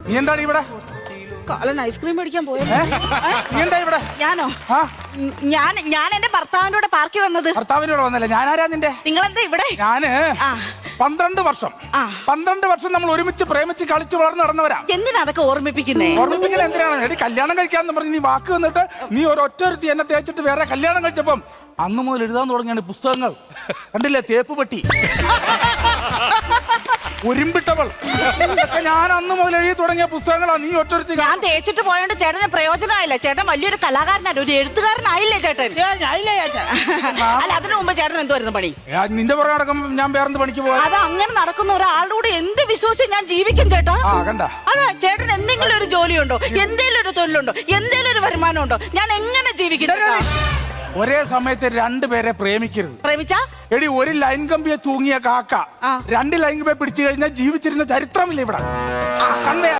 നീ എന്താണ് ഇവിടെ? കാലൻ ഐസ്ക്രീം മേടിക്കാൻ പോയത്. നീ എന്താ ഇവിടെ? ഞാനോ? ഞാൻ എന്റെ ഭർത്താവിന്റെ കൂടെ പാർക്കിൽ വന്നത്. ഭർത്താവിന്റെ കൂടെ വന്നല്ലേ? ഞാനാരാ നിന്റെ? നിങ്ങളെന്താ ഇവിടെ? ഞാന് 12 വർഷം നമ്മൾ ഒരുമിച്ച് പ്രേമിച്ച് കളിച്ച് വളർന്ന് നടന്നവരാ. എന്തിനാ അതൊക്കെ ഓർമ്മിപ്പിക്കുന്നേ? ഓർമ്മിപ്പിക്കുന്നത് എന്തിനാണ്? എടി കല്യാണം കഴിക്കാന്ന് പറഞ്ഞ് നീ വാക്ക് വന്നിട്ട് നീ ഒരൊറ്റൊരുത്തി എന്നെ തേച്ചിട്ട് വേറെ കല്യാണം കഴിച്ചപ്പം അന്ന് മുതൽ എഴുതാൻ തുടങ്ങിയാണ് പുസ്തകങ്ങൾ. കണ്ടില്ലേ? തേപ്പ് പെട്ടി, ഉരുമ്പിട്ടവൾ, ഞാൻ അന്ന് മുതൽ എഴുതി തുടങ്ങിയ പുസ്തകങ്ങളാ. നീ ഒറ്റൊരുത്തി. ഞാൻ തേച്ചിട്ട് പോയോണ്ട് ചേട്ടന് പ്രയോജനമായില്ല. ചേട്ടൻ വലിയൊരു കലാകാരനാണ്, ഒരു എഴുത്തുകാരനായില്ലേ ചേട്ടൻ? അല്ല, അതിനു മുമ്പ് ചേട്ടൻ എന്തുവായിരുന്നു പണി? നിന്റെ പുറകെ നടക്കുമ്പോ ഞാൻ വേറെ പണിക്ക് പോകാം. അത് അങ്ങനെ നടക്കുന്ന ഒരാളുടെ കൂടെ എന്ത് വിശ്വസിച്ച് ഞാൻ ജീവിക്കും ചേട്ടാ? അതെ, ചേട്ടൻ എന്തെങ്കിലും ഒരു ജോലിയുണ്ടോ? എന്തെങ്കിലും ഒരു തൊഴിലുണ്ടോ? എന്തെങ്കിലും ഒരു വരുമാനം ഉണ്ടോ? ഞാൻ എങ്ങനെ ജീവിക്കും? ഒരേ സമയത്ത് 2 പേരെ പ്രേമിക്കരുത്. പ്രേമിച്ചാ എടി, ഒരു ലൈൻ കമ്പിയെ തൂങ്ങിയ കാക്ക 2 ലൈൻ കമ്പിയെ പിടിച്ചു കഴിഞ്ഞാൽ ജീവിച്ചിരുന്ന ചരിത്രമില്ല ഇവിടെ.